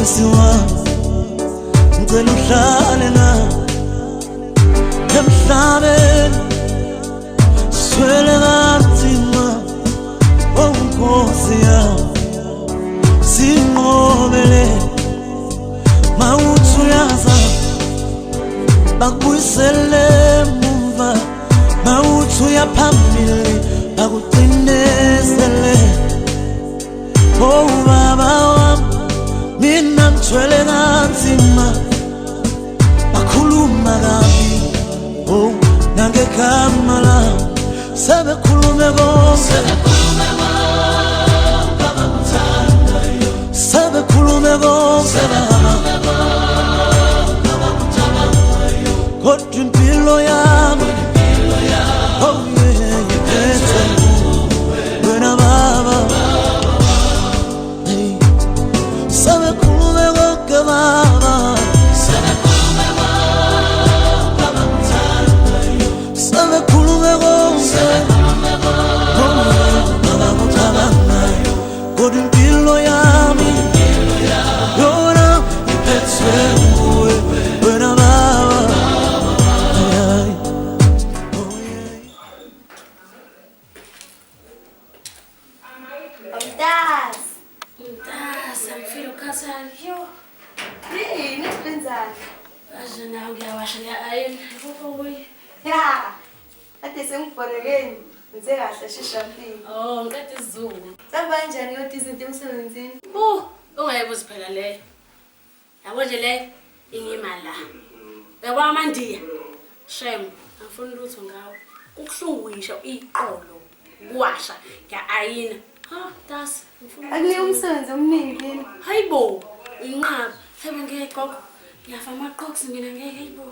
Sibonisi wami ngicela uhlale nami emhlabeni swele kanzima Nkosi yami sinqobele mawuthi uyaza bakubuyisele emuva mawuthi uyaphambili bakucinisele oh baba wami mina ngithwele kanzima bakhuluma kabi oh nangegama lami sebekhulume konke sebekhulume konke kodwa impilo yami oh yeah ngiphethe wena baba sebekhulume konke baba sebekhulume konke kodwa impilo yami yona ngiphethe wena baba Oh, ngikade Zulu. Samba kanjani kodwa izinto emsebenzini? Ungayibuzi phela le. Yabo nje le ingimala. Yabo amandiya. Shem, angifuni lutho ngawo. Ukuhlunguisha iqolo. Kuwasha ngiayina. Ha, das. Akule umsebenzi omningi yini? Hayibo, inqaba. Sebe ngeke gogo. Ngiyafa amaqoqsi mina ngeke hayibo.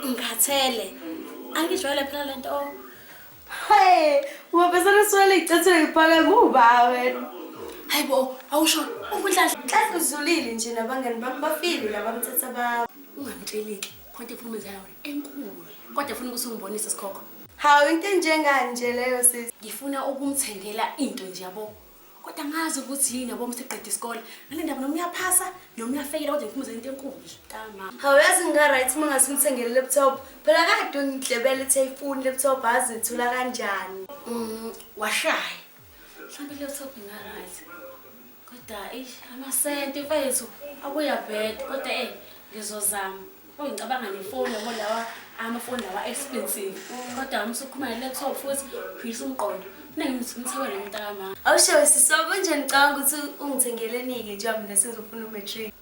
Ngikhathele. Angijwayele phela lento. Hey, ubabesana swele icathulo iphaka nguba wena. Hayibo, awusho ukudla Xa uzulile nje nabangani bami bafile labamthatha ba. ungamtsheleki. Konke ifumo zayo enkulu. Kodwa ufuna ukuthi ungibonise isikhokho. Hawu into njenganje leyo sisi. Ngifuna ukumthengela into nje yabo. Kodwa ngazi ukuthi yini yabo msiqeda isikole. Ngale ndaba noma uyaphasa noma uyafeyila kodwa ngifuna into enkulu nje. Tama. Hawu yazi nga right mangase ngithengele laptop. Phela kade ngidlebele iphone laptop azithula kanjani. Washaya. Mhlawumbe laptop nga right. Kodwa amasenti mfethu akuya bad kodwa ngizozama. Ngicabanga nefoni yabo lawa amafoni lawa expensive. Kodwa umsukhuma laptop futhi phisa umqondo. Ngimthewele umntama. Awusho sisobo nje ngicabanga ukuthi ungithengele nike nje mina sengizofuna umatric.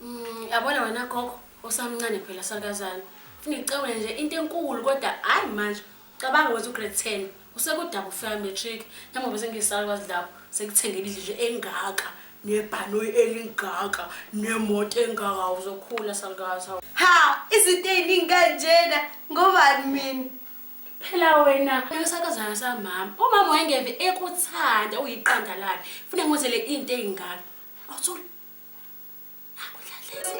Yabona wena gogo osamncane phela sakazana. Ufuna ngicabule nje into enkulu kodwa hayi manje. Cabanga ukuthi ugrade 10 usekudaba ufika matric. Noma bese ngisalwazi lapho sekuthengela izwe engaka. Nebhanoyi elingaka nemoto engaka uzokhula salikaza. Ha, izinto eziningi kanjena ngobani mina? Phela wena ngisakazana samama. Umama wayengeve ekuthanda uyiqanda lakhe. Ufuna ngizele into engaka. Awuthula. Akudlalezi.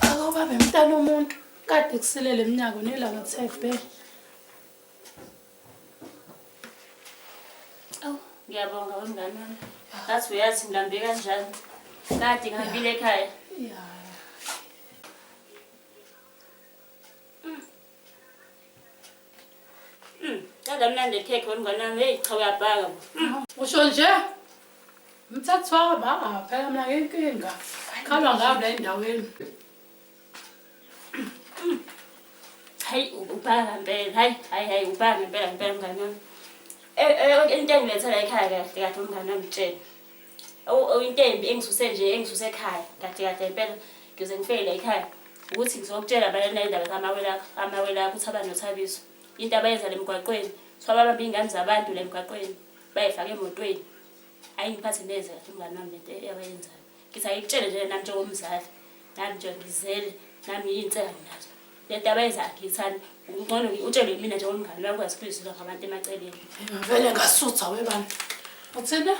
Akuba bemntana umuntu kade kusilele eminyaka nelanga TFB. Ngiyabonga wemngane wami. Ngathi uyazi ngilambe kanjani. Kade ngihambile ekhaya. Yeah. Kade mnandi cake wemngane wami. Hey, cha uyabhaka. Usho nje mthathwa ba phela mina ngenkinga. Khalwa ngabe la endaweni. Hayi ubhaka ngempela. Hayi ubhaka ngempela mngane wami. Into engiletha la ekhaya kahle kahle umngane wami mtshela. Into embi engisuse ekhaya kahle impela ngize ngifike la ekhaya ukuthi ngizokutshela abanye indaba amawela ukuthi abanothabiso into abayenza lemgwaqweni swababa ingane zabantu lemgwaqweni bayifaka emotweni ayingiphathe neze kahle umngane wami lento abayenzayo ngithi ayikutshele nje nami njengomzali nami nje ngizele nami yinsela nazo lento abayenza ngithanda ungcono utshele mina njengomngane wami kwaziphezulu ngabantu emaceleni Vele ngasutha webani. Uthina?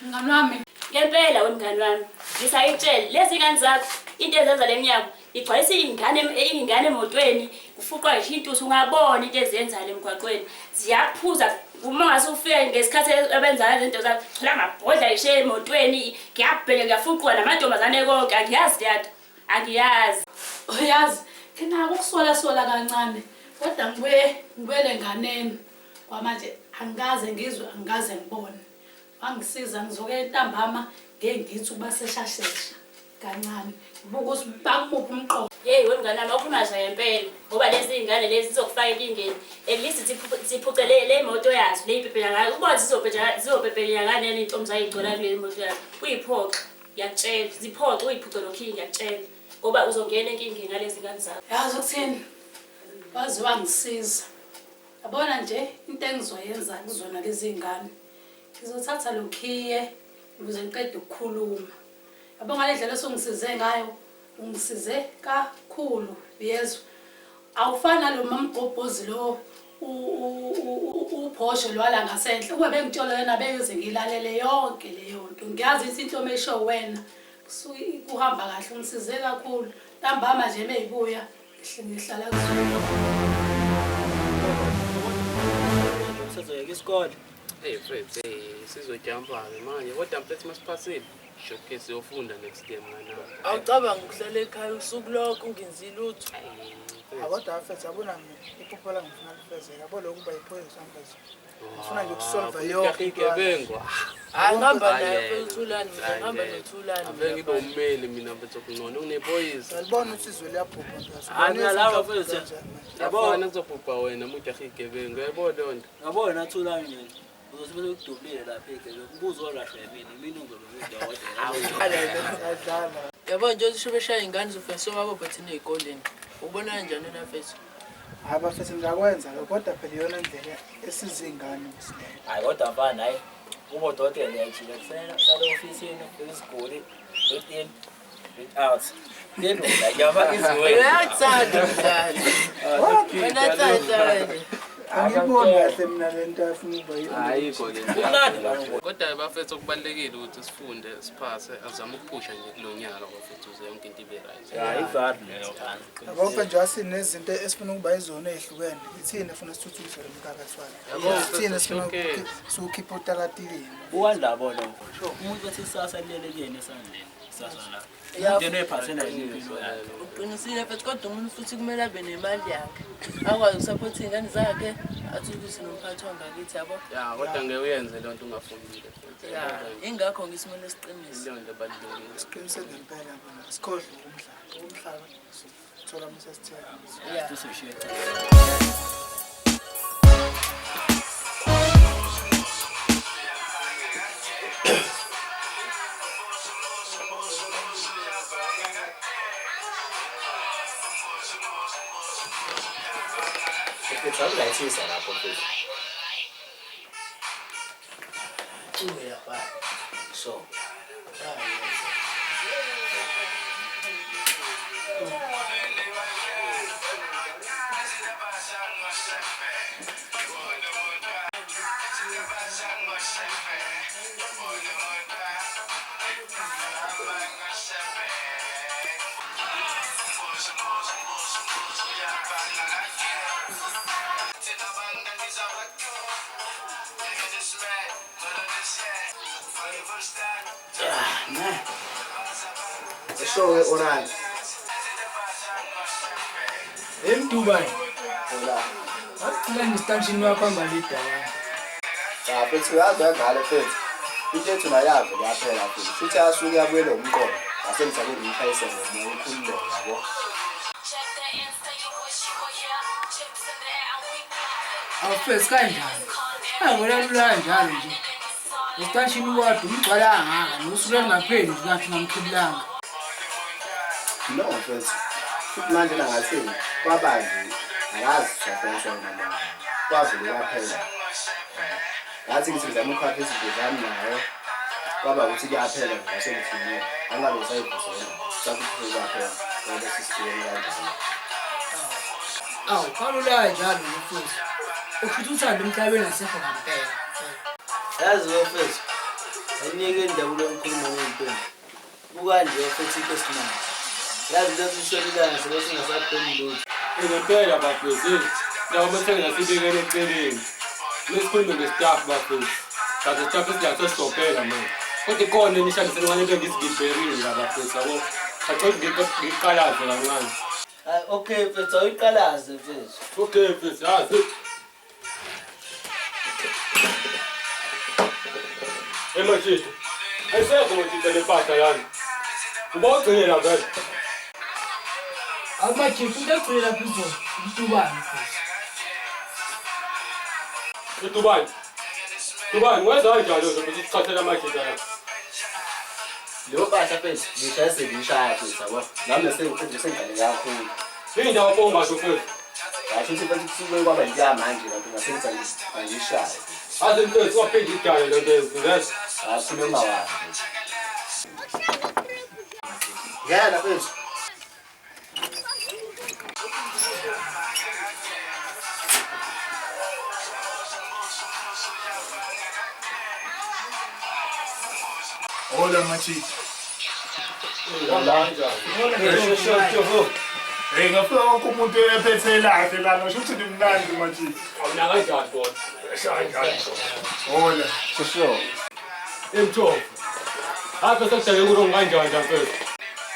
Ngani wami? Ngempela wemngane wami ngisayitshela lezi ngane zakho into ezenza leminyaka igcwalisa ingane emotweni kufuqwa ishintusi ungabona into eziyenzayo emgwaqweni ziyaphuza uma ngase ufike ngesikhathi abenza izinto zakhe thola amabhodla ishe emotweni ngiyabheka ngiyafuqwa namantombazane konke angiyazi yadwa angiyazi uyazi kinako ukusola kancane kodwa ngibele nganeni kwamanje angikaze ngizwe angikaze ngibone wangisiza ngizoke ntambama ngengithi uba seshashesha kancane buku bakuphi umqondo hey wemngane nami ukhuluma nje ngempela ngoba lezi ingane lezi zizokufaka enkingeni at least ziphucele le moto yazo le iphephela ngayo uba zizophephela ngane intombi zayigcola kule moto yazo uyiphoxa ngiyakutshela ziphoxa uyiphuce lokhingi ngiyakutshela ngoba uzongena enkingeni ngalezi ngane zakho yazi ukuthini waziwa ngisiza yabona nje into engizoyenza kuzona lezi ingane ngizothatha lokhiye ukuze ngiqede ukukhuluma yabo ngale ndlela esongisize ngayo ungisize kakhulu yezwa awufana lo mamgobhozi lo uphoshe lwala ngasenhle ube bengitshela yena beyuze ngilalele yonke leyo nto ngiyazi into mesho wena kuhamba kahle ungisize kakhulu ntambama nje meyibuya ngihlala kuzona Sizoyeka isikole. Hey friends, sizojumpa ke manje kodwa mfethu masiphasile shokhe siyofunda next year manje. Awucabanga ukuhlala ekhaya usuku lonke ungenzi lutho. Kodwa mfethu yabona mina iphupho lami ngifuna lifezeke yabo lokhu bayiphoyisa mfethu. Ngifuna nje ukusolve yonke igebengwa. Hayi ngihamba naye uThulani mina ngihamba noThulani. Ave ngibe ummeli mina mfethu kunqono unephoyisa. Salibona usizwe liyaphupha mfethu. Angalapha mfethu. Yabona kuzobhubha wena umuntu ahigebengu yabo lonto. Yabona Thulani mina. Uzosibona ukudubile lapha ekhaya. Umbuzo olahle mina ngizodokotela. Yabo nje usho beshaya ingane zofesa wabo bathina ezikoleni. Ubona kanjani na mfethu? Haba mfethu ngakwenza kodwa phela yona indlela esizingane ukusile. Hayi kodwa mfana hayi. Uma udokotela yachila kufanele sale ofisini esiguli 15 out. Yebo ngiyaba izwe. Uyathanda mdlali. Wena thanda. Angiboni kahle mina lento afuna ukuba yiyo. Ayikho le nto. Umnandi bani? Kodwa bafethu okubalekile ukuthi sifunde siphase azama ukuphusha nje kulonyaka bafethu uze yonke into ibe right. Hayi bad leyo mfana. Yabo mfethu asinezinto esifuna ukuba izona ezihlukene. Ithini efuna sithuthukise lo mphakathi wakhe. Ithini esifuna ukukhipha utalatili. Uwandabo lo. Umuntu wathi sasa lele kuyena esandleni. Sasa la. Into ephathela impilo yakhe. Uqinisile mfethu kodwa umuntu futhi kumele abe nemali yakhe. Akwazi ukusupport izingane zakhe athuthukise nomphathi wangakithi yabo. Ya kodwa ngeke uyenze le nto ungafundile. Ya ingakho ngisimele siqinise. Leyo nto balulekile. Siqinisele ngempela bona sikhohle umhlaba. Thola umsesithela. Ya. Tusishiye. It's like this and apple food. So. Man. Show it on. In Dubai. Hola. Akula ngistanshini wakho ngalida la. Ya bethu yazi ngale fethu. Into ethu nayazi yaphela futhi. Futhi asuke yabuyela umqondo. Asemthathe umkhayise ngomoya ukhulule yabo. Awufesi kanjani? Angona lula njalo nje. Ustanshini wakho umgcwala ngaka nosuku ngapheli ngathi ngamkhululanga. No fethu. Futhi manje nangathini kwabanzi akazi safenza noma. Kwavule kwaphela. Ngathi ngizama ukhapha izinto zami nayo. Kwaba ukuthi kuyaphela ngasengithini. Angabe sayibuzela. Sakuthi kwaphela. Ngoba sisifike kanjani. Awu, kalula njalo mfowethu. Ufuthi uthanda umhlabeni asekho ngempela. Yazi wefethu, ayinike indabulo yokukhuluma ngentombi. Buka nje wefethu into esimanga. Yazi into esisholilanga sebesingasapheli lutho. Ngempela bafethu. Njengoba sengena sibekele eceleni. Lesikhulume nge-staff bafethu. Kaze staff isilazo sizophela manje. Kodwa ikhona nishani senqane ngizigibherile bafethu yabo. Ngicela ngiqalaze kancane. Okay mfethu awuyiqalaze mfethu. Okay mfethu yazi. Machito. Ayisekho machito lempahla yani. Uba ugcinela vele. Awumachito into egcina phezulu. Utubani futhi. Utubani. Tubani wenza kanjani ukuthi sichathele amachito la? Leyo mpahla mfethu ngishaya sengishaya mfethu yabo. Nami sengigcine kakhulu. Indawo ongasho mfethu. Kasho ukuthi mfethu kusuke kwaba yinto manje lapho ngasengicela ngishaya. Aze mfethu waphinde idale lento yenza. Asikhuluma wazi. Yana mfethu. Hola machito. Hey ngafika wonke umuntu ephethe lakhe lana sho ukuthi nimnandi machito. Awuna kanjani bona? Kanjani. Hola. Sho. Emtho. Apha sekudale kulo kanjani mfethu?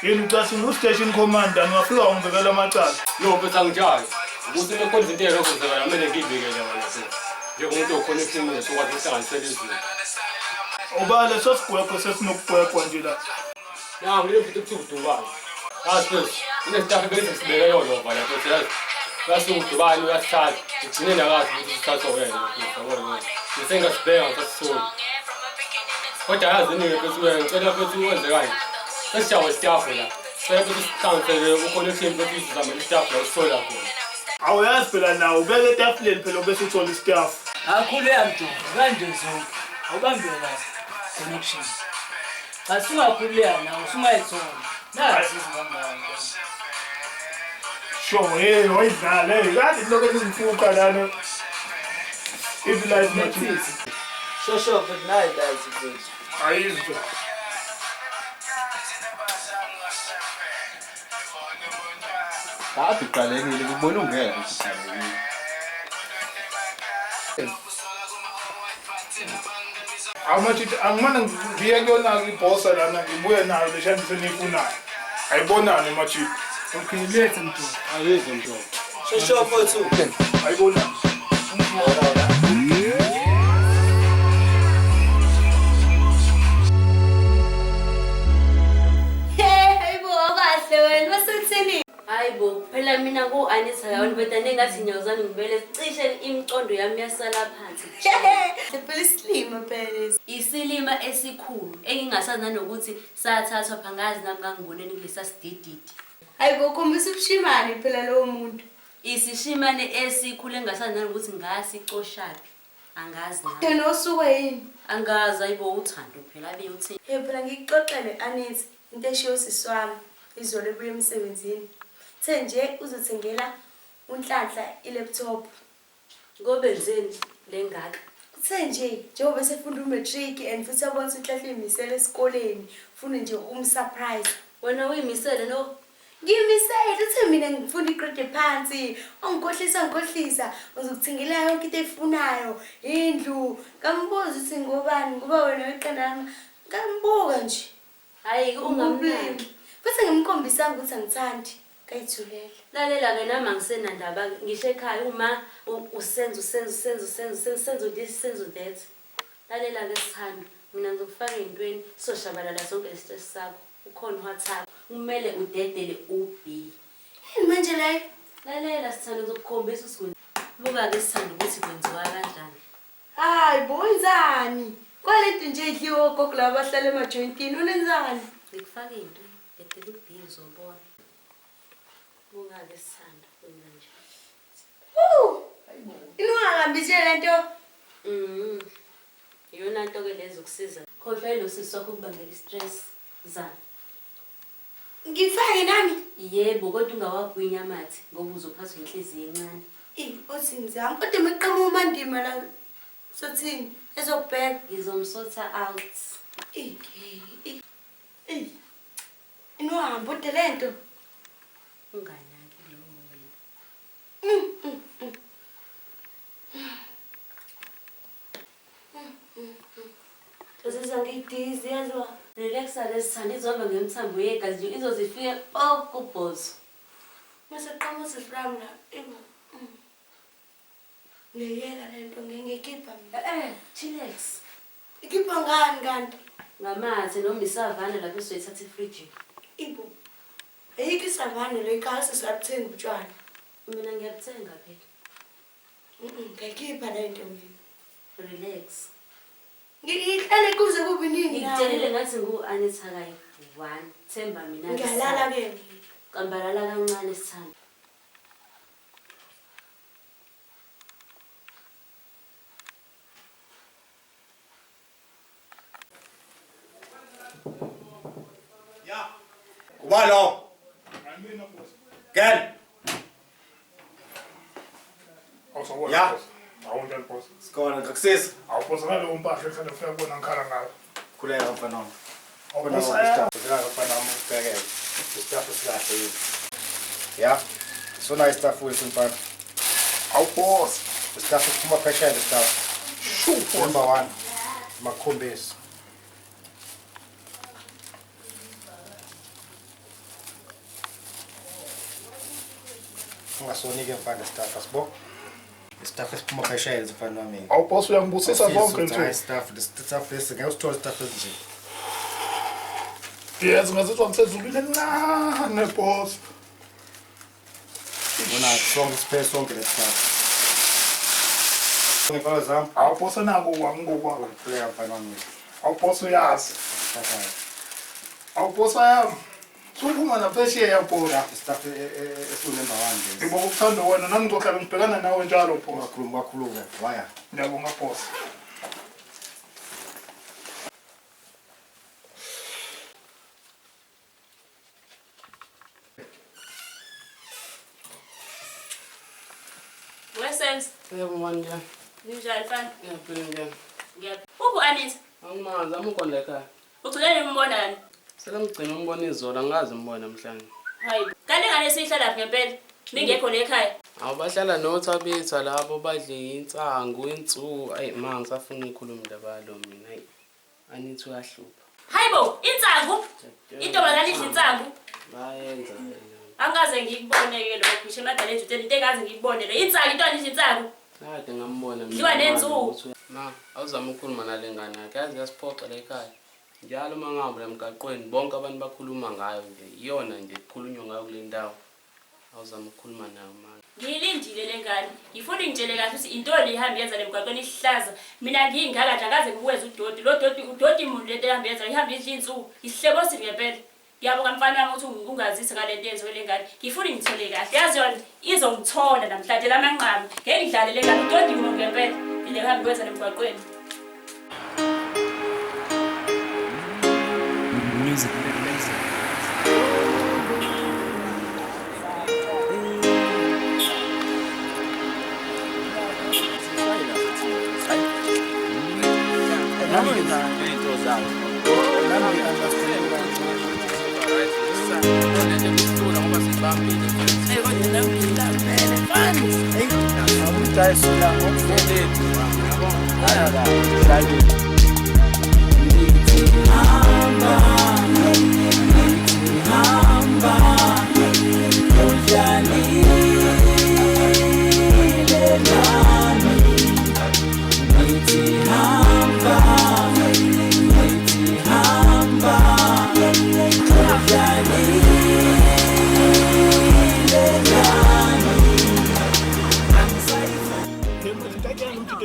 Yini ucathi u-station commander ngafika ungibekela amacala. Yo mfethu angijali. Ukuthi lekhona izinto ezokuzenzeka kumele ngiyibikele wena mfethu. Njengomuntu okhonekthini nesokwazi ukuhlanganisela izinto. Uba leso sigwegwe sesinokugwegwa nje la. Na ngile mfethu ukudubana. Mfethu, inestaff ebese sibeke yona vala mfethu yazi. Base udubani uyasithatha. Ugcine nakazi ukuthi usithatha wena mfethu yabona. Ngisengasibheka ngasisona. Kodwa yazi nini mfethu wena ngicela mfethu wenze kanje. Sesijawa staff la. Sebe sicancele uconnection mfethu izama staff la usola khona. Awuyazi phela nawe ubeke etafuleni phela bese uthola istaff. Akhulu yamjonga kanje zonke. Awubambele kahle connection. Asingakhuleka nawe usungayithola. Nazi izingangani. Sho hey oyidlala hey kanti lokho ngizifuqa lana. Ivilise machito. Sho mfethu nayi light mfethu. Ayizwe. Happy qalekile ngibona ungeke usiqalekile. Amachito angimana ngiye kuyona ibhosa lana ngibuye nayo leshani senifunayo. Ayibonane machito. Ukhililethe mntu. Ayizwe mntu. Sho mfethu. Ayibonane. Hayibo kahle wena wasekuthini? Hayibo phela mina ku-Anita yawona bedane ngathi inyawo zami ngibele cishe imicondo yami yasala phansi. Phela isilima phela. Isilima esikhulu engingasazi nanokuthi sathathwa phangazi nami ngangiboneni kulesa sidididi. Hayibo khombisa ubushimane phela lowo muntu. Isishimane esikhulu engingasazi nanokuthi ngasicoshaphi. Angazi nami. Yena osuke yini? Angazi ayibo uthando phela abe uthini. Phela ngikuxoxele Anita into eshiyo siswami izolo ebuye emsebenzini. Uthe nje uzothengela uNhlanhla i-laptop. Ngobenzeni lengaka. Uthe nje njengoba sefunda umatric and futhi abona ukuthi uNhlanhla imisele esikoleni ufuna nje surprise. Wena uyimisele no? Ngimisele uthe mina ngifunda igrade phansi ngikhohlisa uzokuthengela yonke into efunayo indlu ngambuza ukuthi ngobani ngoba wena weqanda lami ngambuka nje Hayi ungamnaki. futhi ngimkhombisa ukuthi angithandi kayithulela. Lalela ke nami angisenandaba ngisho ekhaya uma usenzo this senzo that. Lalela ke sithando mina ngizokufaka ezintweni soshabalala sonke istress sakho. Ukhona WhatsApp kumele udedele uB. Yini manje la? Lalela sithando ngizokukhombisa ukuthi buka ke sithando ukuthi kwenziwa kanjani. Hayi bonzani. Kwalento nje idliwe gogo laba bahlala emajointini unenzani? Ngikufaka into dedele uB uzobona. Buka ke sithando kwenza nje. Inungahambise lento. Iyona nto ke lezo kusiza. Khohlwa lo sisakho kubangela istress zami. Ngifake nami. Yebo kodwa ungawagwinya amathi ngoba uzophathwa inhliziyo encane. Othi ngizama kodwa meqhamuka umandima la sothini ezokubheka Ngizomsotha out. Inohamba ude lento. Unganaki lo wena. Sesizangidizi yazwa. Relaxa lesithanda izohamba ngemthambo yegazi nje izozifika kubhozo. Mase qhamuza from la. Ngiyela lento ngiyikhipha mina. Chillax. Ikhipha ngani kanti? Ngamathe noma isavana lapho sizoyithatha efridge. Ibo. Ayikho isavana le kasi sathenga utshwala. Mina ngiyakuthenga phela. Ngiyikhipha lento mina. Relax. Ngihlale kuze kube nini na? Ngikutshelile ngathi ngu-Anita kayi 1 Themba mina ngiyalala ke. Kambalala kancane sithanda. Ubalo. Gel. Ya. Awunjani boss? Sikhona ngakusisa. Awubosa ngalo umpahla ekhanda ufika kubona ngikhala ngayo. Khuleka mfana wami. Khona Awubosa ya. staff mfana wami ubhekele. Staff silahle yini. Ya. Sona staff wethu mfana. Awubosa. Staff siphuma phesheya staff. Shupo. Number 1. Makhombisi. Ungasonike mfana staff asibo. Staff esiphuma phesheya mfana wami. Awubosa uyangibusisa zonke nje. Staff lesi ngiyosithola staff nje. Yes, ngazizwa ngisezulwini encane boss. Bona sonke siphele sonke le staff. Ngifala zami. Awubosa nako wangokwawo. Khuleka mfana wami. Awubosa uyazi. Sakhaya. Awubosa yami. Suphuma naphesheya boss. Staff esunumber 1 Ngibonga ukuthanda wena nami ngizohlala ngibhekana nawe njalo boss. Wakhuluma waya. Ngiyabonga boss. Wesense. Yebo manje. Ninjani mfana? Ngiyaphila njani? Uphi Anita? Angimazi amukonda ekhaya. Ugcinele umbonani? Selamgcina umbona izolo angazi umbona namhlanje. Hayi. Kanti ngane sihlala lapha ngempela. Ningekho le ekhaya. Awubahlala nothabetha labo badle insangu, insu, ayi ma ngisafuna ukukhuluma ndabalo mina ayi. Anithi uyahlupha. Hayibo, insangu. Intombazane idla insangu. Bayenza. Angaze ngikubone ke lokho ngisho emadala ethu into engaze ngikubone le insangu into idla insangu. Kade ngambona mina. Dliwa nensuku. Ma, awuzama ukukhuluma nale ngane yakhe yazi yasiphoxa la ekhaya. Njalo mangihamba emgaqweni bonke abantu bakhuluma ngayo nje. Iyona nje kukhulunywa ngayo kule ndawo. Awuzama ukukhuluma nayo manje. Ngilindile lengane. Ngifuna ngitshele kahle ukuthi into le ihamba yenza lemgaqweni ihlaza. Mina ngingaka nje akaze ngibuweza udoti. Lo doti udoti imuntu lento ehamba yenza ihamba idla insuku. Ihlebosi ngempela. Ngiyabonga mfana wami ukuthi ungazisa ngalento yenzo lengane. Ngifuna ngithole kahle. Yazi yona izongithola namhlanje lamanqamu. Ngeke ngidlale lengane udoti imuntu ngempela. Ile hamba yenza lemgaqweni. Music.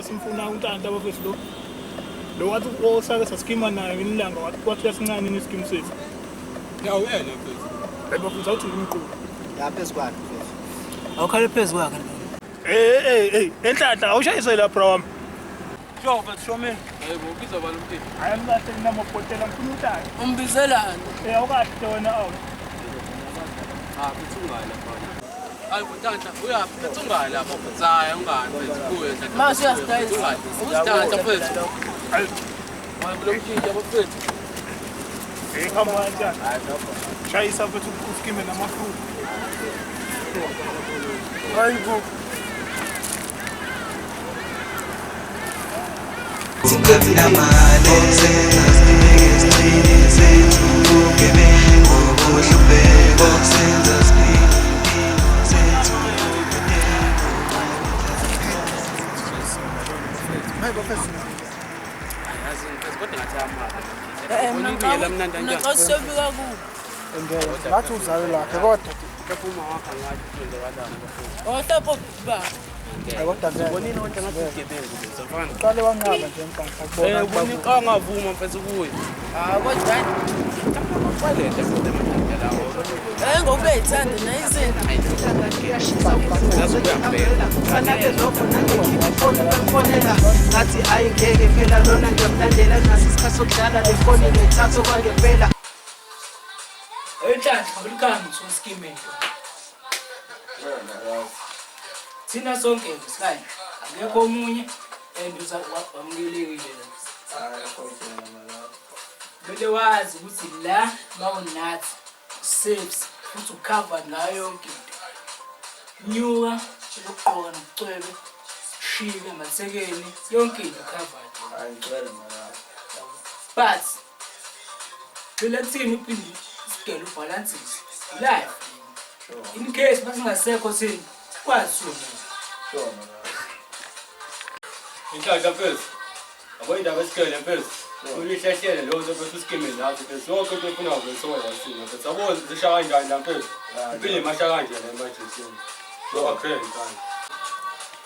Simfuna untanta bafethu lo wathi osake saskima nayo inilanga wathi yasincane iniskim sethu. Yawu yena mfethu. Hayi bafethu awuthi ngimqulu. Yaphezulu kwakhe mfethu. Awukhale phezu kwakhe. Enhlanhla awushayise lapha wami. Sho mfethu shomeni. Hayibo kuzobala umthetho. Hayi mlahle namabhotela ngifuna untanta. Umbizelana. Awukahle wena awu. Mfethu ungala phana. Hayi butanta uyaphi mfethu ungala lapha mfethu hayi ungala mfethu kuye mfethu. Mase uyasitayisa. Usithatha mfethu. Hayi bulomthinta mfethu. Hamba kanjani? Shayisa mfethu uskime namafruit. Hayibo. Ngathi uzayo lapha kodwa qale wanqaba nje unika angavuma mfethu kuye ngoku beyithanda nayizinto ngathi ayingeke phela lona ngiyamlandela nasi isikhathi sokudlala le foni nethatha okwangempela enhlanhla ulikhambi soskimento thina sonke sikayi akekho omunye and wamukelekile kumele wazi ukuthi la mawunathi saves futhi ucovered ngayo yonke into nyuka ukugqoka nobucwebe shike mathekeni yonke into covered but phela kuthini uphinde isigele ubalances life in case masingasekho thini kwazi sona inhlanhla mfethu yabo indaba esikele mfethu ulihlahlele lo nto mfethu usikimile nathi mfethu sonke into efuna ukwenziwa yasina mfethu yabo zisha kanjani la mfethu impilo imasha kanje la emergency so akhele nkani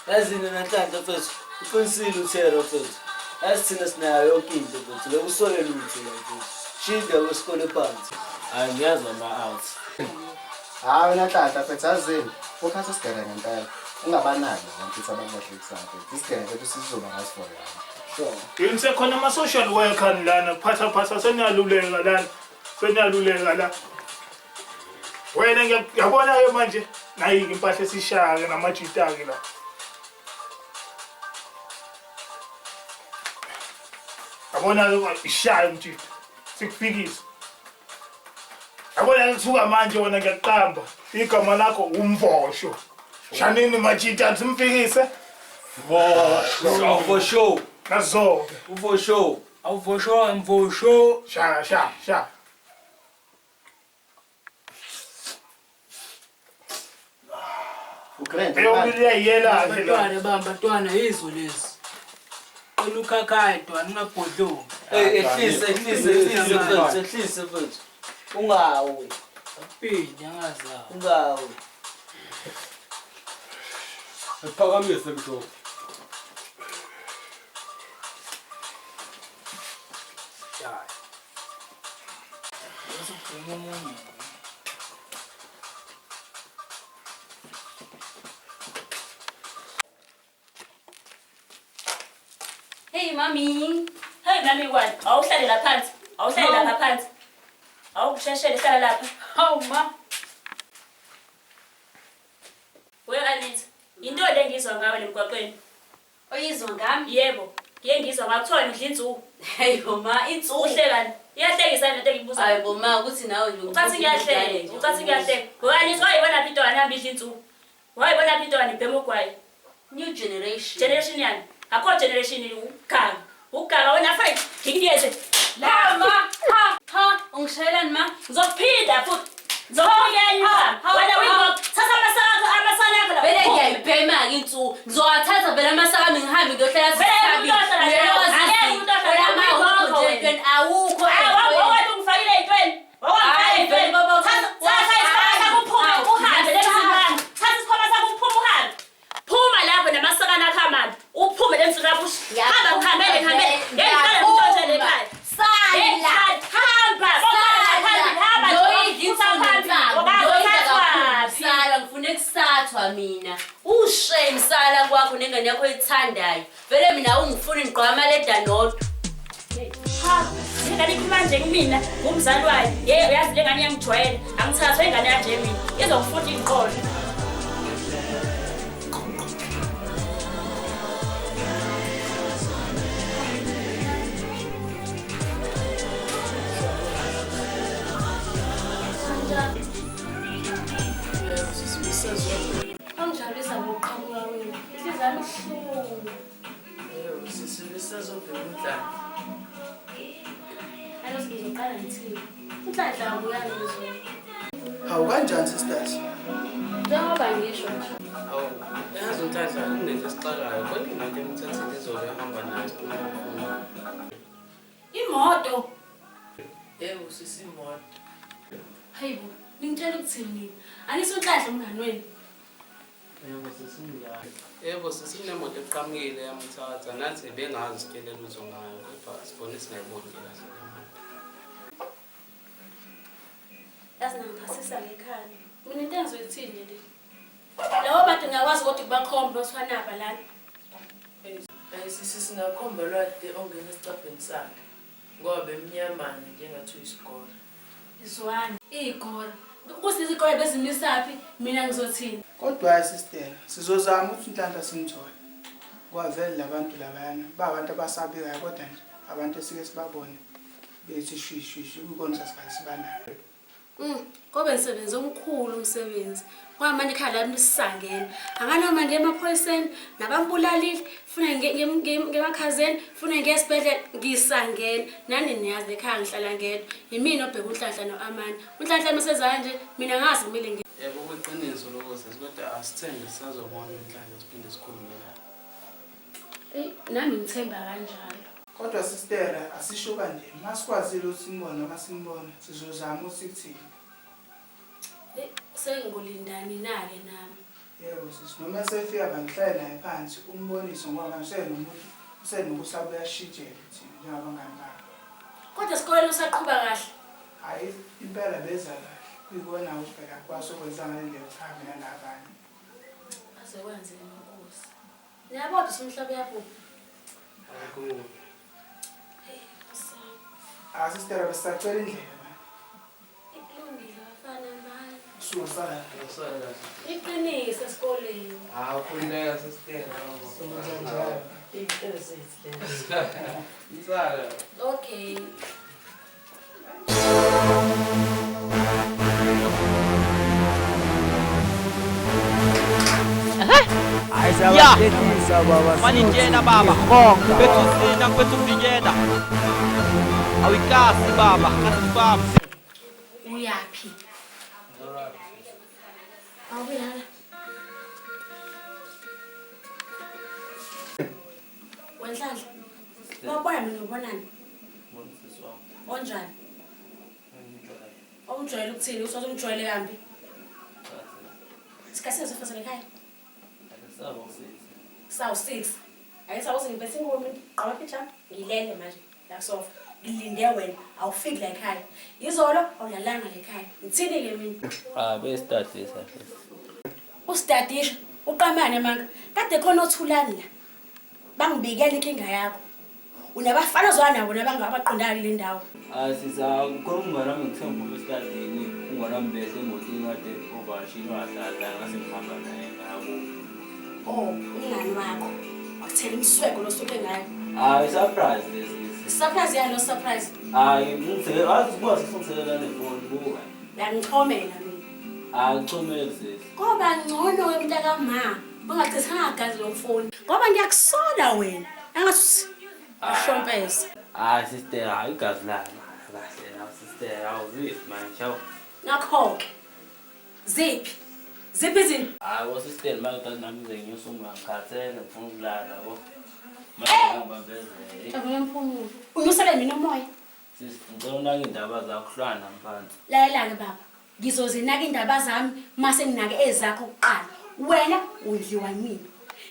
yazini nanhlanhla mfethu uqinisile uthero mfethu asithina sinayo yonke into mfethu lekusole lutho la mfethu shinda kwesikole phansi angiyazwa ama-out hayi nanhlanhla mfethu azini ukhathi isigere ngempela ungabanaki mfethu ababahlekisayo isigere mfethu sizoba ngaso for yona yini sekhona ama-social worker lana phatha seniyaluleka la wena ngiyabona-ke manje nayike impahla esishaya-ke namajita-ke la yabona-ke ishayo mjita sikufikisa yabona kusuka manje wona ngiyakuqamba igama lakho umvosho shanini majita simfikise for sure nazo for sure awuvosho sha ugrand eyomiliyayela bantwana yizo lezi olukhakhayo ntwana ungabhodloki ehlise mfethu ungawi apindi angazayo ungawi siphakamise msho Hey mami what? Awuhlale la phansi. Awuhlale lapha phansi. Awukusheshele hlala lapha. Hawu ma. Wena Anita, into le ngizwa ngawe lemgwaqweni. Oyizwa ngami? Yebo. Ngeke ngizwa ngakuthiwa ngidla insuku. Hey ma, insuku. Uhlekani? Iyahlekisa lento engibuza. Hayi bo ma, ukuthi nawe nje. Ucathi ngiyahleka. Wena Anita, wayibona phi intwana nami idla insuku? Wayibona phi intwana ibhema ugwayi? New generation. Generation yani. Akho generation ugaga. Ugaga wena fight. Ngikuyeze. La ma, ha, ungishayelani ma? Ngizophinda futhi. Ngizokuyena. Wena uyingo thatha amasana akho la. Vele ngiyayibhema ke insuku. Ngizowathatha vele amasaka ami ngihambe ngiyohlala sisabi. Awukho. Wathi ungifakile ey'ntweni. Wakwangifaka ey'ntweni. Thatha isikhwama sakho uphume uhambe lemzimane. Thatha isikhwama sakho uphume uhambe. Phuma lapho namasakana akho amali. Uphume lemzimane lapho. Hamba ngihambele. Ngihlala ngitshontshe lekhaya. Sala. Hamba. Sala ngifuna ukusathwa mina. Ushame sala kwakho nengane yakho ethandayo. Vele mina ungifuna ingqwama leda nodwa. Ha, ingane ikhuluma nje kumina, ngumzali wayo. Yebo, yazi le ngane yangijwayela. Angithathwa ingane kanje mina. Izongifunda inkolo. sisazobheka uNhlanhla. Alo sizoqala ngithini? Unhlanhla akuyani ngizwe. Hawu kanjani sisters? Njengoba ngisho nje. Awu, yazi uNhlanhla kunento esixakayo, kodwa imoto emthathile izobe ehamba nayo esiphuma. Imoto. Yebo sisimoto. Hayibo, ngitshela ukuthini mina? Anisunhlanhla umngani wenu. Yebo sesinjalo. Yebo sesinemoto eqhamukile yamthatha nathi bengazi sikelela uzo ngayo kodwa sibone singayiboni kahle. Yazi nangiphasisa ngekhaya. Mina into engizoyithini le? Lawo bantu ngiyakwazi ukuthi kubakhomba osifanaba lana. Sisi singakhomba lwade ongena esicabheni sakhe. Ngoba bemnyamana njengathi uyisikole. Izwani, igora. Kusisi ikole bezimisaphi, mina ngizothini? Kodwa hayi sister, sizozama ukuthi uNhlanhla simthole. Kwavela labantu labana, abantu abasabikayo kodwa nje abantu esike sibabone bethi shwishwishi ukukona sasibanayo. Kobe umsebenzi omkhulu umsebenzi. Kwamanje ekhaya lami lisangena. Anganoma ngiye emaphoyiseni nabambulalile, funa ngemakhazeni, funa ngiye esibhedlela ngisangena. Nani niyazi ekhaya ngihlala ngedwa. Yimina obheka uNhlanhla noAmani. uNhlanhla meseza nje mina ngazi kumele ngiye. Yebo kuyiqiniso lokho kodwa asithembe sisazobona uNhlanhla siphinde sikhulume naye. Nami ngithemba kanjalo. Kodwa sister asisho kanje, masikwazile ukuthi simbone noma simbone, sizozama ukuthi sikuthini. Sengolindani nake nami. Yebo sisi, noma sefika bangihlale naye phansi umboniso ngoba ngisenomuntu usenokusabe uyashitshela thina njengabangani bakhe. Kodwa sikoleni usaqhubha kahle. Hayi impela beza kahle. Kuyikona ukuphela kwasokwenzanga ngendlela ekhaya nabanye. Ase kwenzeni inkosi. Niyabona somhlaba yaphupha. Hayi Sister besacela indlela. Ikulungile bafana manje. Suwasala. Iqinise esikoleni. Hawu khuleka sister. Isala. Okay. Ya, manitjela baba, bethu sina bethu mvikela. Awikasi baba, kasi baba. Uyaphi? Awuyala. Wenhlanhla. Wabona mina ubonani? Onjani? Omjwayele ukuthini? Usoze umjwayele kambi? Sikhathi sifasela ekhaya. Sawu 6. Ayisawuze ngibethe ingoma gqaba picture ngilele manje la sofa. Ngilinde wena awufiki la ekhaya. Izolo awulalanga la ekhaya. Ngithini ke mina? Besitadisa. Ustadisha uqamane manga. Kade khona othulani la. Bangibikela inkinga yakho. Unabafana zwana nabo nabangabaqondana le ndawo. Sisakhuluma nami ngithemba umstadini ungonambese emotini kade ovashini wahlala ngase ngihamba naye ngabo. Oh, umngani wakho. Akuthela imsweko losuke ngayo. Surprise lesi. Surprise yani lo surprise. Ngithe azikwazi ukufonela nefoni buka. Uyangixhomela mina. Ngichomele sisi. Ngoba ngcono wemntaka ma. Ungachithanga igazi lomfoni. Ngoba ngiyakusola wena. Angathi ashonpesa. Sister, igazi lami. Kahle na sister, awuzithi manje chawo. Ngakho-ke. Ziphi izinto? Sister manje nami nginyusuma ngikhathele ngifuna ukulala yabo. Manje ngibambezele. Ngiyamphumula. Unyusele mina umoya. Sisi, ngicela unake indaba zakho hlwana ngaphansi. Lalela-ke baba. Ngizozinaka indaba zami mase nginake ezakho kuqala. Wena udliwa yimina.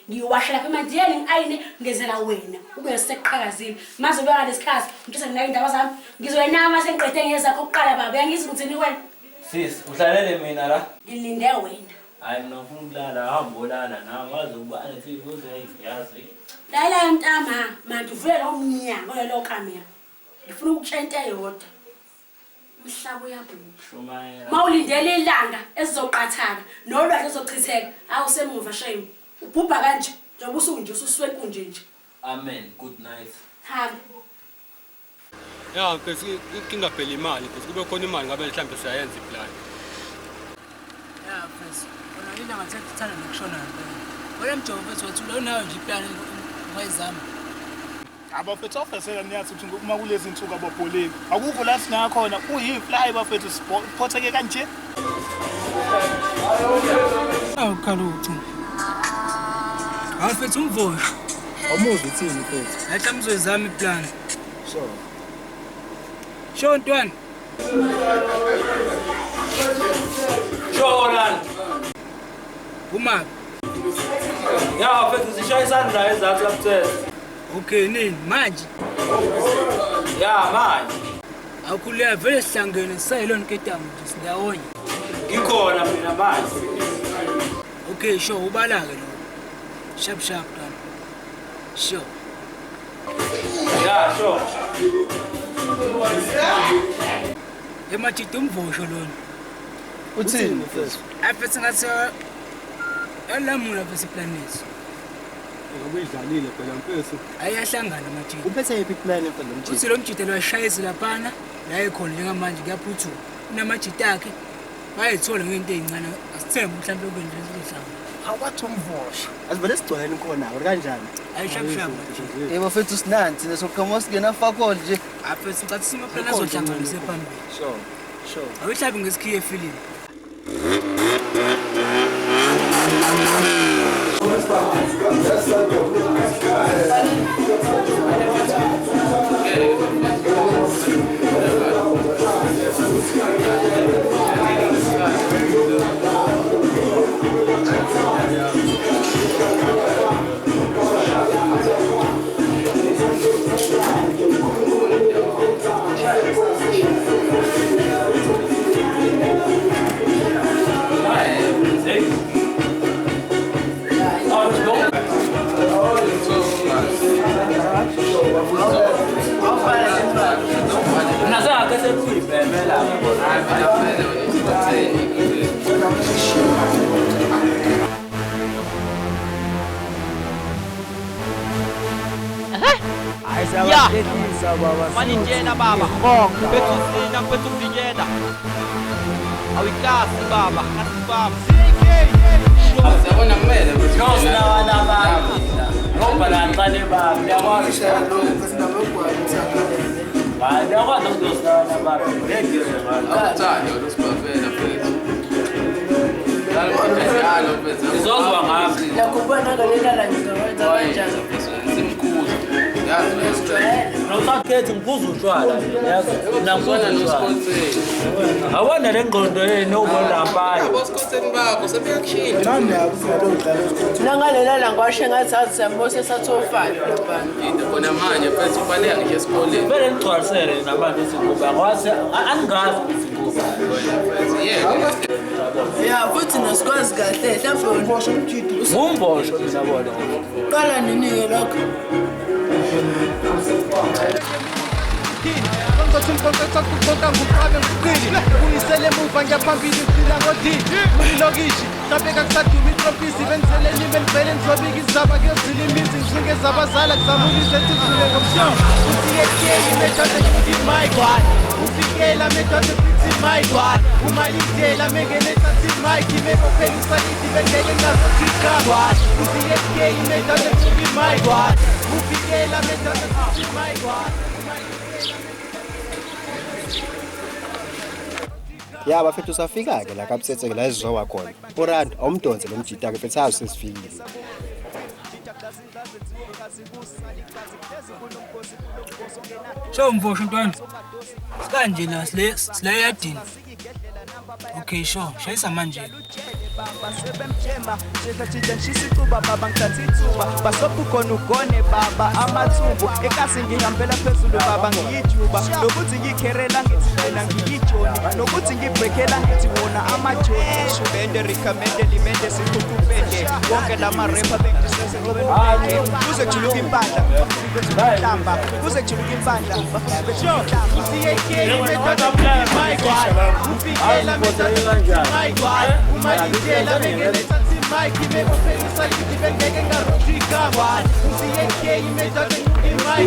Ngiwashela lapha emandiyeni ngiayine ngezela wena. Ube seqhakazile. Maze ube ngalesikhathi ngithatha nginake indaba zami. Ngizoyena mase ngiqede ngezakho kuqala baba. Uyangizwa ngithini wena? Sis, uhlalele mina la. Ngilinde wena. Hayi mina ngifuna ukulala, hamba olala nawe wazi ukuba anefika uzoyazi. Lalela mntama, manje uvule lo mnyango lo kamera. Ngifuna ukutshenta eyodwa. Umhlaba uyabhubha. Shumayela. Mawulindele ilanga esizoqathana nolwazi ezochitheka, awusemuva shame. Ubhubha kanje njengoba usunje ususwe kunje nje. Amen. Good night. Hamba. Ya, bese inkinga phela imali, bese kube khona imali ngabe mhlambe siyayenza iplan. Ya mfethu, wena yini ngathi kuthanda nokushona ngempela. Wena mjovo mfethu wathi lo nayo nje iplan ngoyizama. abafethu ofesela niyathi ukuthi uma kulezi insuku ababholeki akukho la singakhona kuyifly bafethu siphotheke kanje awukhaluthi awufethu umvosho awumuzi uthini mfethu lahla mzozama iplan sure ntwana Sholan. Kumaphi? Ya mfethu zishaya isandla ezathi lapha. Okay nini manje? Ya manje. Akuleya vele sihlangene sayilona ketamo nje sindawonye. Ngikhona mina manje. Okay sure ubala ke lo. Sharp ntwana. Sure. Ya sure. Emachiti umvosho lona. Uthini mfethu? Afethu ngathi elamula bese planet. Ngokuyidlalile phela mfethu. Ayahlangana machiti. Uphethe yiphi plan mfethu lo mjiti? Uthi lo mjiti lo shayisi laphana la ekhona njengamanje kuyaphuthu. Unamajiti akhe bayithola ngento ezincane asithembe mhlawumbe ukwenza isihlanga. Awathi umvosho. Asivele sigcwele khona kanjani? Ayishapshap. Yebo mfethu sinanti nesoqhamuka singena fakol nje. Afethu ngathi sima plan azohlanganisa phambili. Sure. Awihlabi ngesikhiye feeling. Ya, manijena baba, betu sina, betu vijena. Awikasi baba, kasi baba. Sabona kumele ukuthi nawana abantu. Ngoba lanqane baba, uyakwazi. Hayi, uyakwazi ukuzosana baba. Ngeke awuthanda ukusibavela mfethu. Yalo mfethu. Izozwa ngaphi? Yakubona ngalela ngizowenza kanjani? Simkhuza. Yazi Nokakhethi ngiphuza utshwala, yazi. Nakubona nosponsor. Awona lengqondo yenu obolampayo. Aboskhotheni bakho sebeyakushintsha. Nami yakuzela udlala isikhathi. Nangalela ngwashe ngathi sembose sathofana lobani. Into khona manje mfethu ufanele ngisho esikoleni. Vele ngigcwalisele nabantu izinguba kwazi angazi izinguba. Ya futhi nasikwazi kahle mhlawumbe umbosho umjidi. Umbosho mina bona. Qala nini-ke lokho? Konke umkonke konke nguqabe ngiqili uyisele emuva ngiyaphambili ngifila ngodini ulilokishi hlabeka kusaduma itropisi benzeleni belivele ngizobika izaba kuyozila imizi ngizwinge zabazala kuzamukise thizule ngomshono usiyekiyeki methode ngithi my god ufikela methode fithi my god umalindela mengenethathi mike mebophelisa kithi bengeke ngazothikaba usiyekiyeki methode ngithi my god ufikela methode fithi my god. Ya bafethu safika ke la kaBsetse la ezizowa khona. Urand awumdonse lo mjita ke fethu sesifikile. Show mvosho ntwana. Sikanje la sile yadini. Okay sure, shayisa manje. Baba sebemtshema shethatshitha ngisisicuba baba ngithathithuba basobukhona ugone baba amathumbu ekasi ngihambela phezulu baba ngiyijuba nokuthi ngikherela ngithi wena ngiyijoni nokuthi ngibrekela ngithi wona amajoni shubende recommend limende sikhukupende wonke lama rapper bengisenze ngobe kuze kujuluka impandla hlamba kuze kujuluka impandla usiyeke method my god ufikela method my god umalindela mengenethathi mike mebophelisa kithi bengeke ngarotrikaba usiyeke method my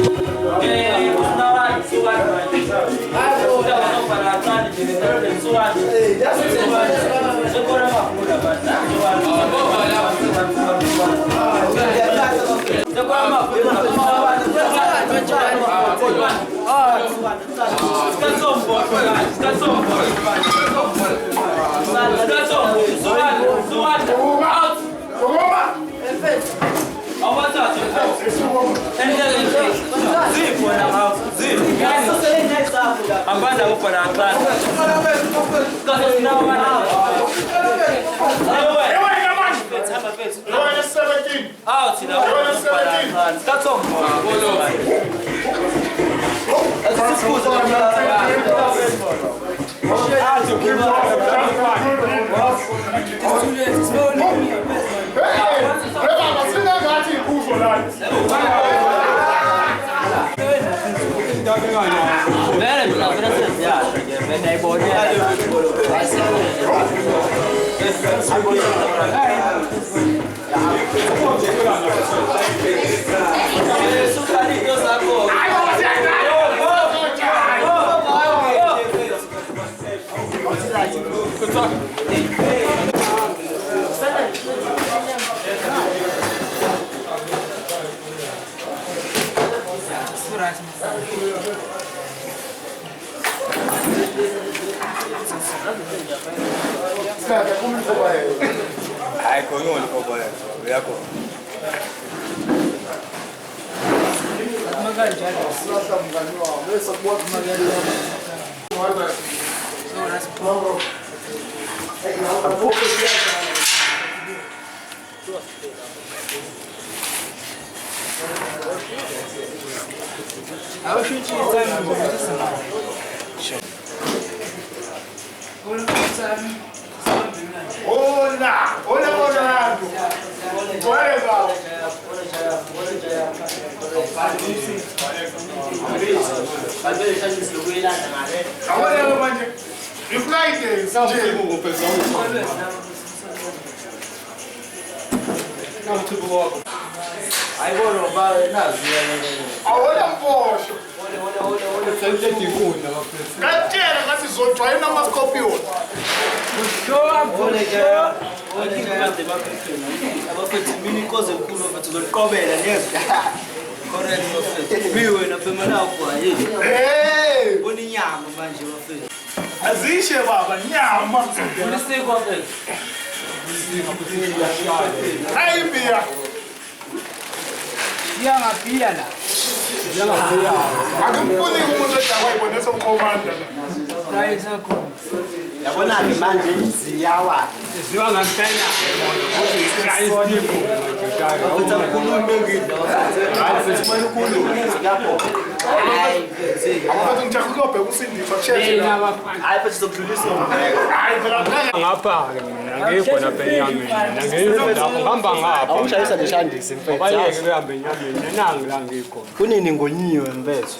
kunini ngonyiwe mfethu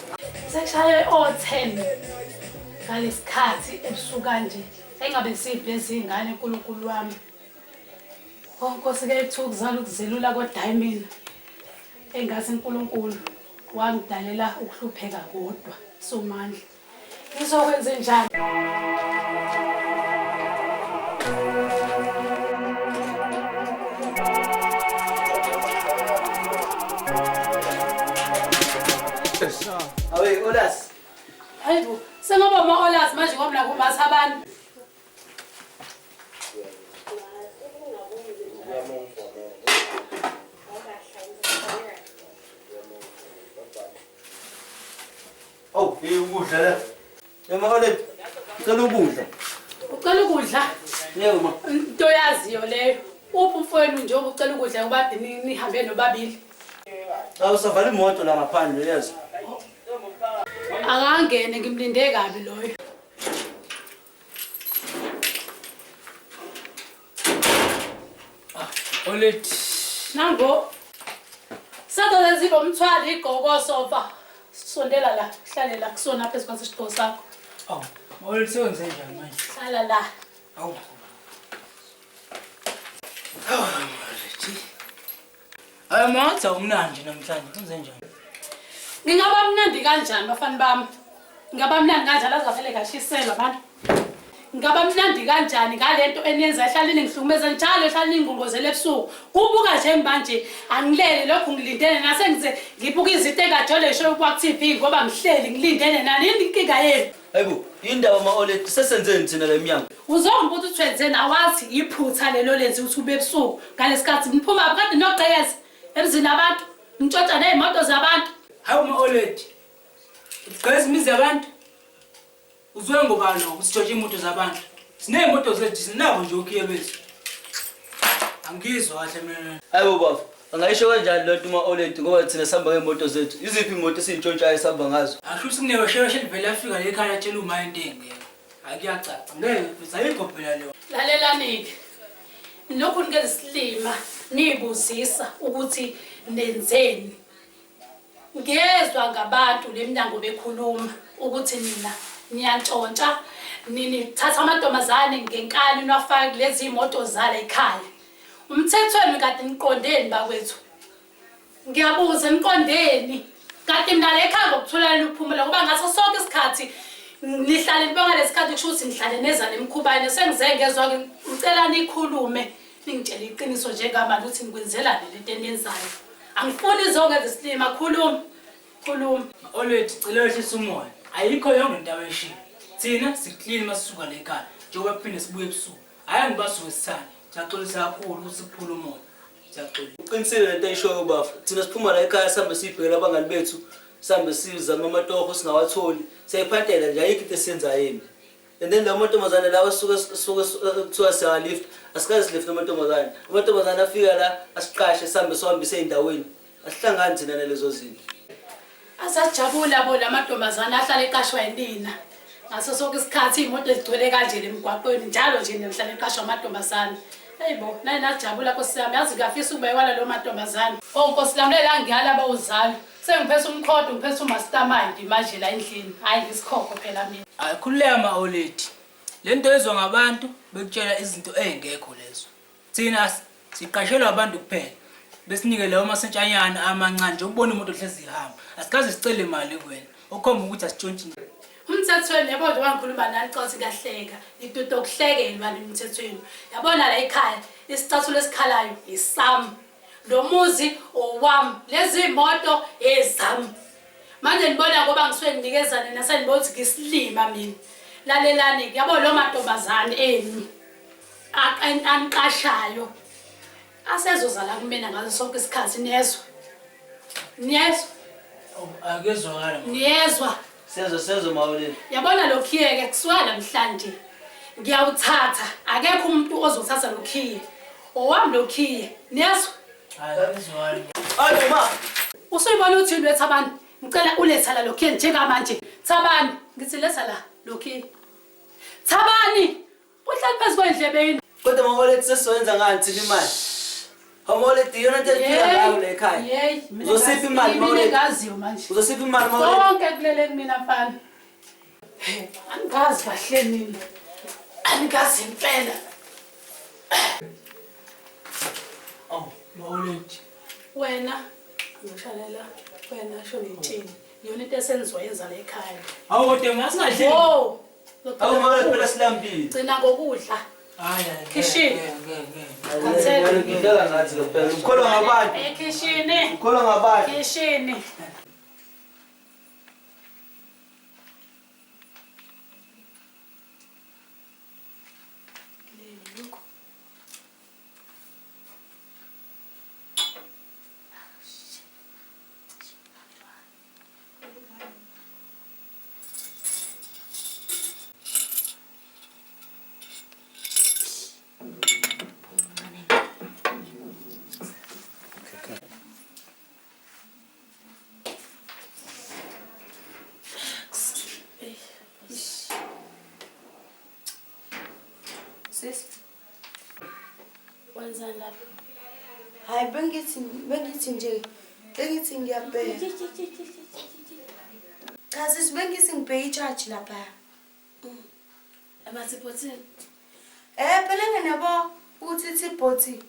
Sekushaye o10 ngalesikhathi ebusuka nje engabe siphi lezingane uNkulunkulu wami Nkosi ke ukuzala ukuzelula koDiamond engazi uNkulunkulu wangidalela ukuhlupheka kodwa somandla ngizokwenza njani Awe Olas Hayibo sengoba ma-Olas manje ngomla kumazi abantu Oh, ukudla la. Yema Olet. Cela ukudla. Ucela ukudla? Yebo ma. Into yaziyo leyo. Uphi mfowenu nje ucela ukudla ngoba nihambe nobabili. Awusavala imoto la ngaphandle yezo. Akangene ngimlinde kabi loyo. Olet. Nango. Sato lezibo umthwali igqoko sofa. Sondela la, hlale la kusona phezu kwasesiqo sakho. Oh, Olet senze njani manje? Hlala la. Awu. Amatha umnandi namhlanje senze njani? Ngingaba mnandi kanjani bafana bami? Ngingaba mnandi kanjani azavele ngashiselwa abantu. ngaba mnandi kanjani ngalento eniyenza ehlalini ngihlukumeza njalo ehlalini ngongozela ebusuku kubuka nje manje angilele lokho ngilindene nase ngize ngibuka izinto engajole show kwakuthiphi ngoba ngihleli ngilindene nani inkinga yenu hayibo indaba ma-oledi sesenzeni thina le mnyango uzongibuthi uthwenzeni awazi iphutha lelo lenzi ukuthi ube ebusuku ngalesikhathi niphuma kade nogqekeza emzini abantu nitshontsha ney'moto zabantu hawu ma-oledi ugqeza imizi yabantu uzwe ngobani lo usitshontshe iy'moto zabantu siney'moto zethu sinabo nje ukhiye bethu angizwa kahle mina hayibo bafo angayisho kanjani loo nto ma-oledi ngoba thina sihamba ngey'moto zethu iziphi iy'moto esiy'ntshontshayo esihamba ngazo asho ukuthi kunewesheweshe livele afika le khaya atshela uma into engekho akuyacaca ngeke ayikho phela leyo lalelani-ke lokhu nikezisilima niyibuzisa ukuthi nenzeni ngezwa ngabantu le mnyango bekhuluma ukuthi nina niyantshontsha nithatha amantombazane ngenkani niwafake kulezi imoto zala ekhaya umthethweni kade niqondeni bakwethu ngiyabuza niqondeni kade mina ekhaya ngokutholela ukuphumula ngoba ngaso sonke isikhathi nihlale nibonga lesikhathi kusho ukuthi nihlale neza nemkhubane sengize ngezwa ngicela nikhulume ningitshela iqiniso njengamanje ukuthi nikwenzelani lento eniyenzayo angifuni izongenza isilima khuluma olwethu cela wehlisa umoya ayikho yonke into aweshini thina siklini masisuka le khaya njengoba kuphinde sibuye ebusuku hhayi angibasuke sithande siyaxolisa kakhulu ukuthi siphule umoya siyaxolisa uqinisile lento eyishoyo bafo thina siphuma la ekhaya sihambe siyibhekela abangani bethu sihambe sizama amatoho singawatholi siyayiphathela nje ayikho into esiyenzayo yini and then lawo mantombazane lawa suke kuthiwa siyalift asikazi silift amantombazane afika la asiqashe sihambe sohambise ey'ndaweni asihlangani thina nalezo zinto asajabula bo lamantombazane ahlala eqashwa yinina ngaso sonke isikhathi iy'moto ezigcwele kanje emgwaqweni njalo nje nemhlala eqashwa amantombazane hayibo naye najabula nkosi yami yazi ngiyafisa ukubekwana lo mantombazane nkosi lami lela ngiyala abawuzalo sengiphethe umkhodo ngiphethe umastermind manje la endlini hhayi ngisikhokho phela mina ayikhululeka ma-oledi le nto ezwa ngabantu bekutshela izinto ey'ngekho lezo thina siqashelwa abantu kuphela besinike lawo masentshanyana amancane nje ukubona imoto hlezi ihamba asikaze sicele imali kuwena okhomba ukuthi asitshontshi umthethweni yabo nje wangikhuluma nani cothi kahleka ituto okuhlekela bani umthethweni yabona la ekhaya isicathulo esikhalayo isami lo muzi owami lezi imoto ezami manje nibona ngoba ngisuke nginikeza nina senibona ukuthi ngisilima mina lalelani yabo lo mantombazane enu aniqashayo asezoza la kumina ngaso sonke isikhathi niyezwa akezwakala niyezwa sezwe ma-oledi yabona lokhiye-ke kusuka namhlanje ngiyawuthatha akekho umuntu ozothatha lokhiye owami lokhiye niyezwa ayo ma usuyibona ukuthi yini wethabani ngicela uletha la lokhiye njengamanje thabani ngithi letha la lokhiye thabani uhlali phezu kwendlebe yini kodwa ma-oledi sesizoyenza ngani thina imali ma-oledi yona nto eliphila ngayo le ekhaya uzosipha imali ma-oledi ngaziyo manje uzosipha imali ma-oledi konke kulele kumina mfana angazi kahle mina angazi impela ma-oledi wena ngoshalela wena sho ngitshini yona into esenizoyenza la ekhaya hawu kodwa ngasingadleli wo awu ma-oledi phela silambile gcina ngokudla Kishini. ngidala ngathi phela ukholwa ngabantu Ekishini. ukholwa ngabantu Kishini. Sis, Wenzani lapha? hayi bengithi nje ngiyabheka. Cha sis bengithi ngibheka i-charge lapha. Amasiphothini. Phela ngenabo ukuthi itsiphothi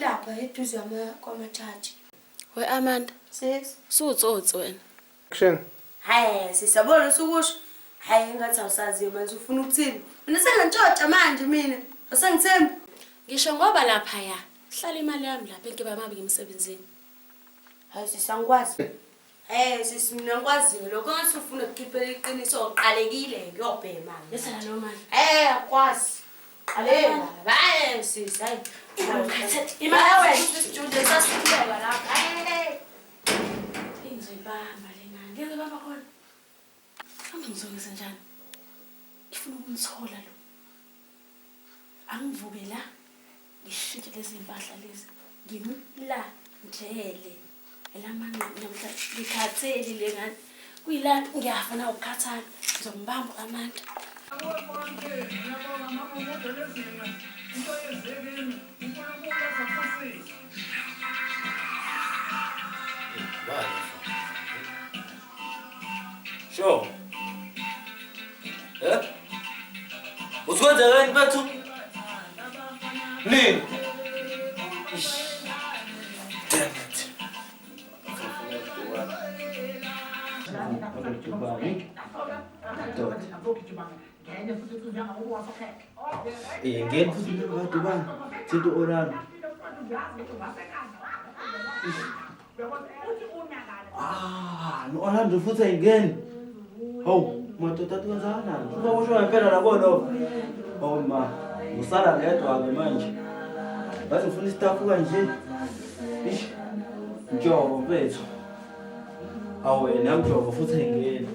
lapha eduze kwama-charge. We Amanda, Sis. sutsotsi wena. Action. Hayi sisabona usukusho. Hayi ngathi awusaziyo manje ufuna ukuthini? Mina sengantshontsha manje mina. Asengithembi. Ngisho ngoba lapha ya. Hlala imali yami lapha enkiba mabi emsebenzini. Hayi sisangikwazi. Sisi mina ngikwaziyo lokho ngathi ufuna ukukhiphela iqiniso oqalekile ngiyobhema. Yesana lo mali. Akwazi. Qalela. Hayi sisi hayi. Imali wena sijunde sasipheka lapha. Ingizibamba lena. Ngeke baba khona. Kambe ngizokwenza njani? Ngifuna ukumthola lo. Angivuke la. Ngishintshe lezi impahla lezi. Ngimlandele. Elamanqe namhla ngikhatheli lengane. Kuyila ngiyafuna ukukhathala. Ngizombamba amandla. Sure. Usikwenza yini bethu? Nini? Damn it. Ngeke futhi ngabadubana. Thinto orana. No Orlando futhi ayingeni. Hawu, madoda athazana. Kuba kusho ngempela labo lo. Hawu ma, usala ngedwa ke manje. Bathi ufuna istaff kanje. Ish. Njobo bethu. Awu wena njobo futhi ayingeni.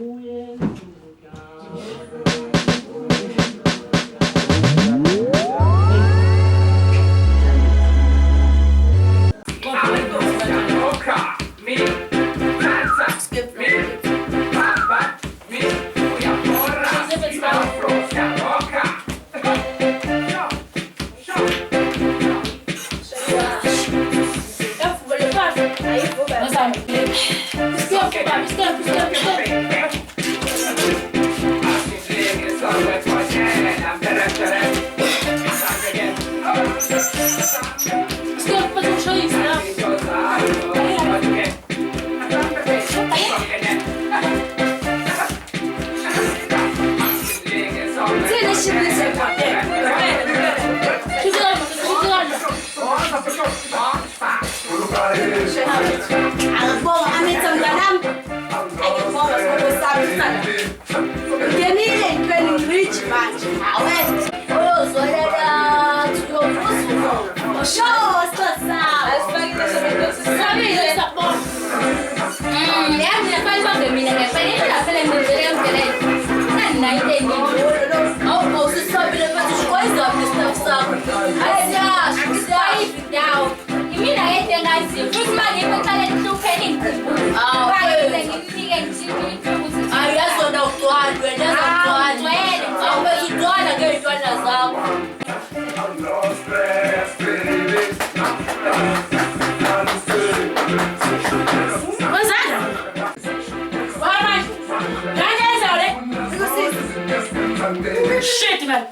Shit man.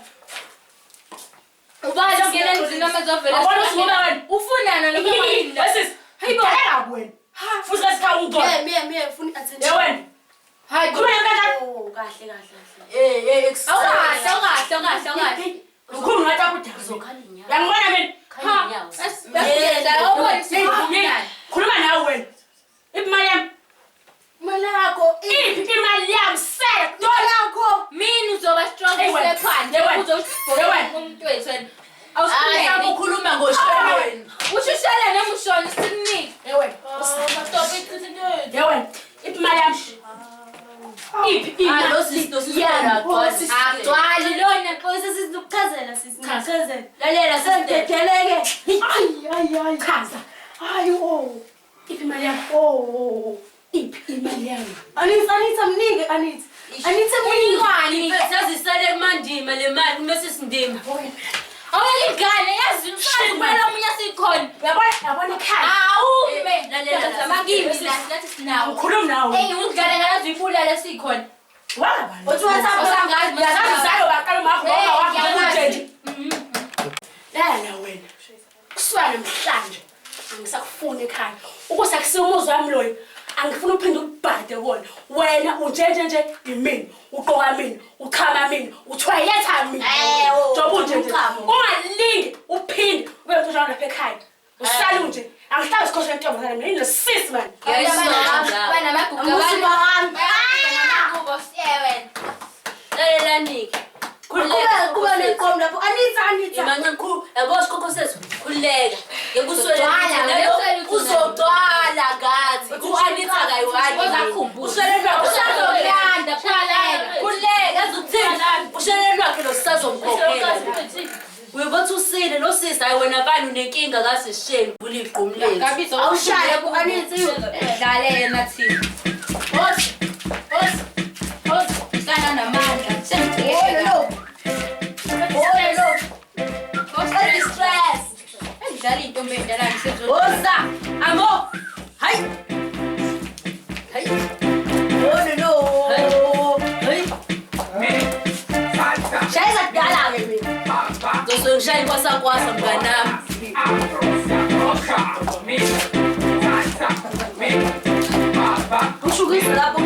Ubalo ngene ndina mazovela. Awona singoba wena ufunana lo mama. Basis. Hayibo hela wena. Ha futhi sikha unto. Mie ufuna attention. Wena. Hayi kuba Oh kahle. Awukahle. Ukhulu ngathi akudala uzokhala inyama. Yangibona mina. Ha. Yena awubona sikhuluma. Khuluma nawe wena. Imali yami. Imali yakho imali yami sele yakho. Mina uzoba strong sephandle uzobona umuntu wethu. Awusikhuluma ukukhuluma ngosholo wena. Ushishela nemushona sikunike. Wena. Stop it. Wena. Imali yami. Lo sisiyana agcwali lona Nkosi sisichazela sisichazela. lalela Sendedeleke. Hayi chaza. Hayi iphi imali yami. Iphi imali yami. Anita mnike Anita. Anita Mngani sazisele kumandima le mali kumese sindima. Awuyingane yazi umfana kumele omunye sikhona. Uyabona ekhaya. Awume lalela zamangimi lathi sinawo. Ukhuluma nawe. Ungidlale ngalazi ibulala sikhona. Wala. Uthi wasangazi yazayo baqala mafoko wakho. Lala wena. Kuswana namhlanje. Angisakufuni ekhaya. Ukusakusimuza wami loyo. angifuna uphinde ubhade wona. Wena unjenje imini, uqoka mina, uchama mina, uthwayetha mina. Jobu nje. Ungalingi uphinde ube uthojana lapha ekhaya. Uhlala nje. Angihlali isikhohle entombazane mina inesisi man. Wena magugu wami. Magugu siyewe. Lela niki. Kuba neqondo lapho anitha. Imanqenqu yabo sikhokho sethu khuleka. Ngekuswele uzogcwala ngathi. Ku-anitha kayiwani. Uswele lwakhe usazoyanda khuleka azukuthini. Uswele lwakhe losazomkhokhela. Uyobathi usile nosisi hayi wena bani unenkinga kasisheni vula igqomu lethu. Awushaya ku-anitha dlale yena thina. Hosi. Sana namandla. Dali intombi endala ngisezo. Osa, amo. Hayi. No. Hayi. Shayza kudala ke mina. Ngizongishaya kwasa mnganami. Ushukisa lapho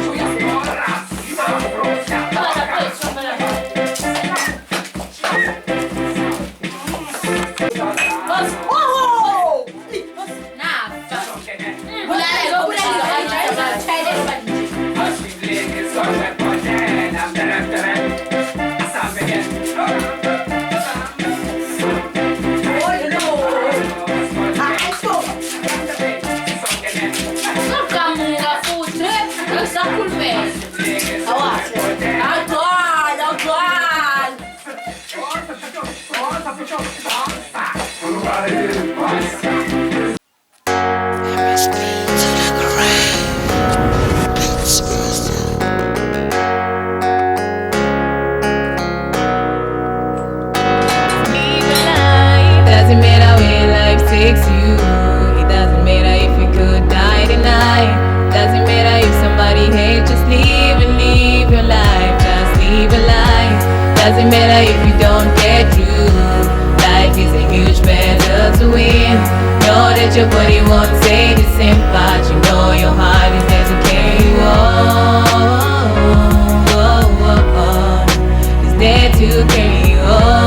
Doesn't matter if you don't get through. Life is a huge battle to win. Know that your body won't say the same, but you know your heart is there to carry you on. It's there to carry you on.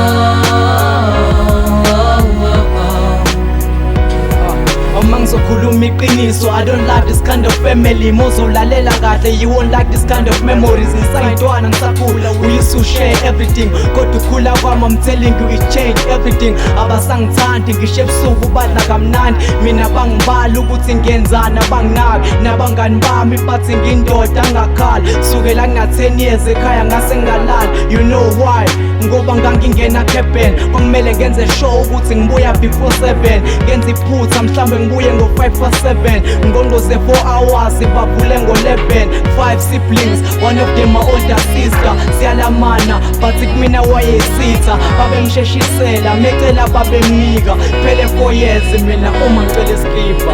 Mangizokhuluma iqiniso, I don't like this kind of family. Mozolalela kahle, you won't like this kind of memories. Ngisayintwana ngisakhula, we used to share everything. Kodwa ukhula kwami, I'm telling you, it changed everything. Abasangithandi ngisho ebusuku badla kamnandi. Mina bangibala ukuthi ngiyenzani, abanginaki nabangani bami bathi ngindoda angakhali. Kusukela ngina-10 years ekhaya ngase ngalali. You know why? Ngoba ngangingena cabin, kwamele ngenze show ukuthi ngibuya before 7. Ngenza iphutha mhlambe ngibuye ngo-5 past 7. Ngongqoze 4 hours babhule ngo-11. 5 siblings, one of them my older sister. Siyalamana but kumina wayesitha. Babemsheshisela mecela babemnika. Phele 4 years mina uma ngicela iskipha.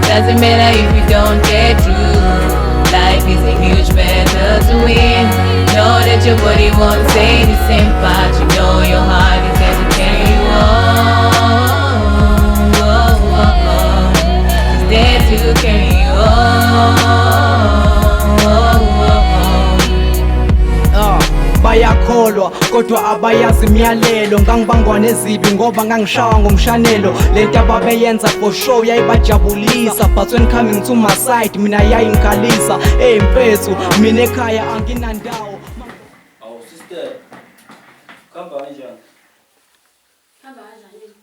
Doesn't matter if you don't get through. Life is a huge battle to win. Know that your body won't say the same, but you know your heart is there to carry you on. It's there to carry you on. Bayakholwa kodwa abayazi imiyalelo. Ngangibangwa nezibi ngoba ngangishawa ngomshanelo. Lento ababeyenza for show yayibajabulisa, but when coming to my side mina yayingikalisa. Mfethu mina ekhaya anginandawo. Awu sister, khamba kanjani? Hamba kanjani?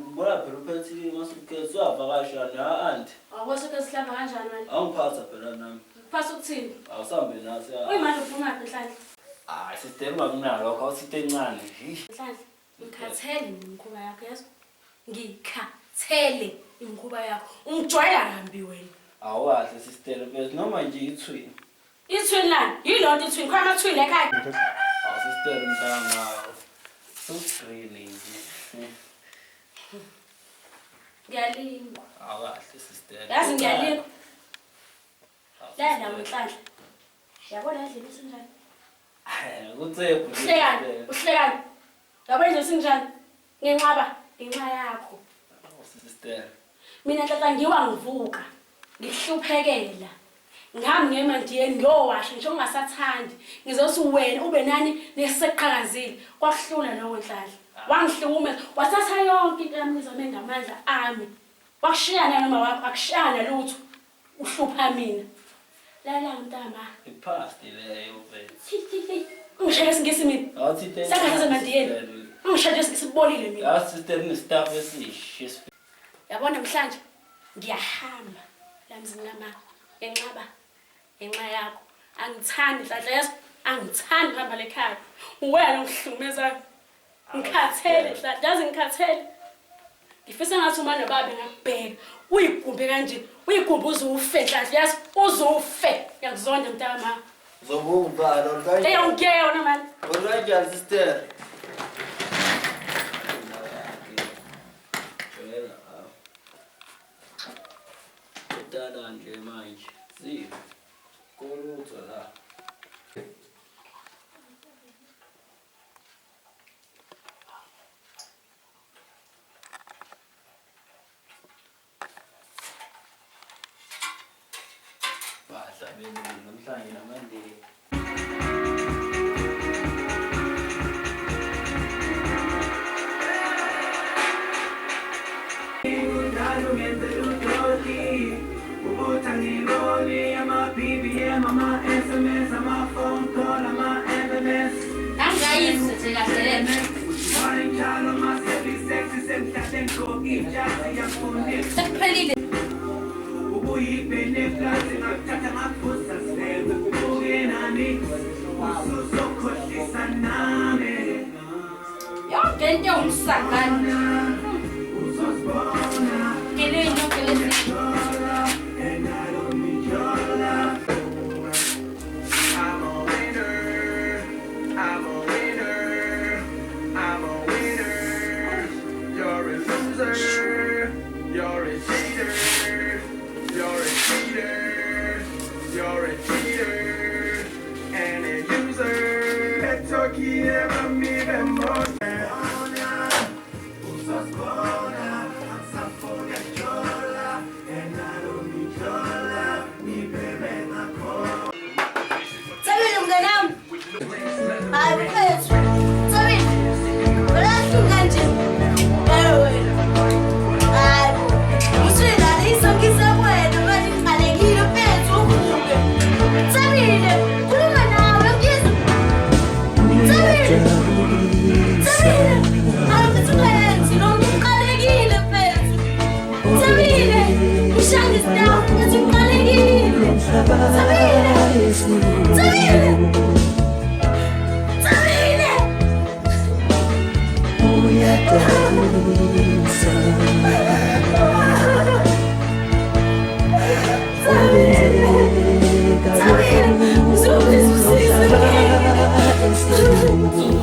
Ngibona phela uphethe masuke siyavakasha na-anti. Awubona ke sihlamba kanjani manje? Angiphatha phela nami. Phasa ukuthini? Awusambe nasi. Uyimanje uphuma phi Nhlanhla? Hayi sister ungakunalo awusite encane. Nhlanhla, ngikhathele imikhuba yakho yazo. Ngikhathele imikhuba yakho. Ungijwayela kambi wena. Awahle sister bese noma nje ithwini. Ithwini lani? Yilonto ithwini. Khona amathwini ekhaya. Awu sister mntanga. So green nje. Ngiyalingwa. Awahle sister. Yazi ngiyalingwa. La ndawo Nhlanhla. Yabona indlela esinjani? Kutsephu. Uhlekani? Yabona indlela esinjani? Ngenqaba inxa yakho. Sister. Mina Nhlanhla ngiwa ngivuka. ngihluphekela. Ngihamba ngemandiyeni ngiyowasha ngisho ungasathandi. Ngizothi wena ube nani neseqhakazile. Kwakuhlula lokho Nhlahla. Wangihluma, wathatha yonke into yami izome ngamandla ami. Wakushiyana noma wakho akushiyana lutho. Uhlupha mina. Lala mntama. Ipast leyo mfethu. Ngishaya singisi mina. Awuthi tena. Sakhaza mandiyeni. Ngishaya sibolile mina. Asister ni staff esisho. Yabona mhlanje ngiyahamba la mzini lamakho. Enqaba enqa yakho. Angithandi Nhlahla yazi angithandi hamba lekhaya. Wena ungihlumeza. Ngikhathele Nhlahla yazi ngikhathele. Ngifisa ngathi uma nobabe ngakubheka. Uyigumbe kanje. Uyigumbe uzufe Nhlahla yazi uzufe. Ngiyakuzonda mntama. Zobuba lo kanjani? Eyongena man. Alright sister. Dada nje manje. Si. Kolutho la. Basa bene namhlanje namande. Angayizwe nje kahle lena. Sekuphelile. Yonke into umsangano. Keleni yonke lezi. Sabile mnganami. Hayi mfethu. Sabile. Wala nje. Wewe. Hayi. Usina isongisa wena manje ngiqalekile mfethu uvuke. Sabile, khuluma nawe ngizwe. Sabile. Sabile. Awukuthi lo ngiqalekile mfethu. Sabile. Ngishangisa nawe ukuthi ngiqalekile. Sabile. Sabile. Sabile.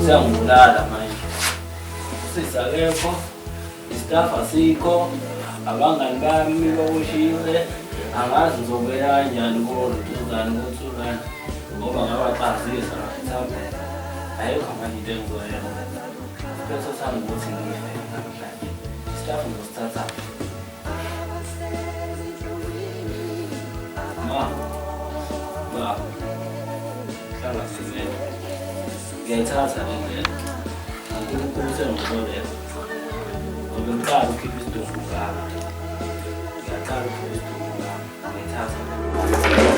Siyangibulala manje. Sisakepho. Istaff asikho. Abangani bami bokushiwe. Angazi ngizobeka kanjani kulo tuzani kuthulana. Ngoba ngabaqazisa mhlawumbe. Ayikho manje into engizoyenza. Bese sami ukuthi ngife namhlanje. Staff ngizosithatha. Ma. Hlala sizeni. Ngiyayithatha le ndlela. Ngikukhulise ngizolela. Ngoba ngiqala ukhipha isidumbu ngalo. Ngiyaqala ukhipha isidumbu ngalo. Ngiyayithatha. Sabile.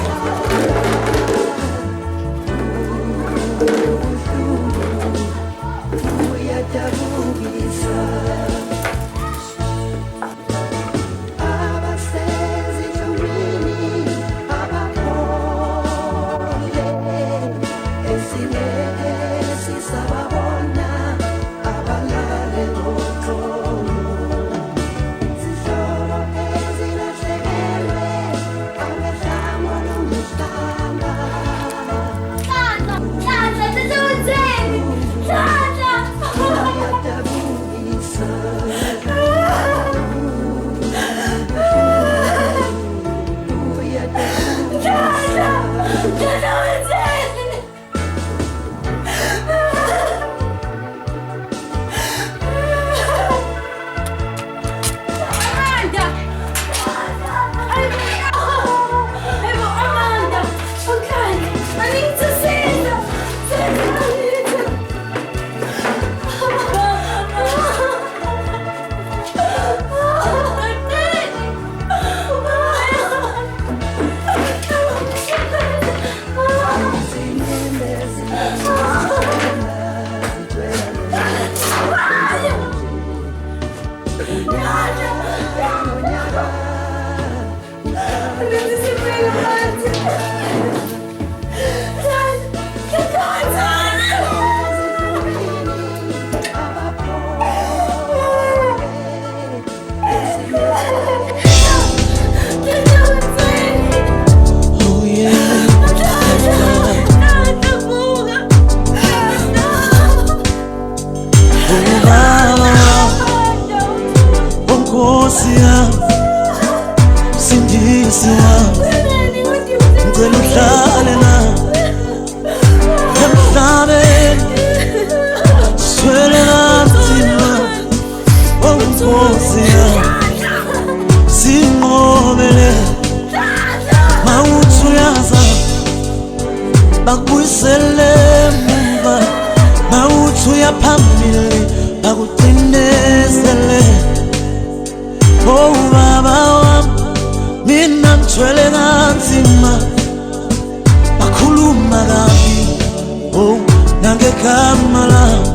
ngihlale na emhlabeni swele kanzima Nkosi yami sinqobele mawuthi uyaza bakubuyisele emuva mawuthi uyaphambili bakucinezele oh baba wami mina ngithwele kanzima bakhuluma kabi oh nangegama lami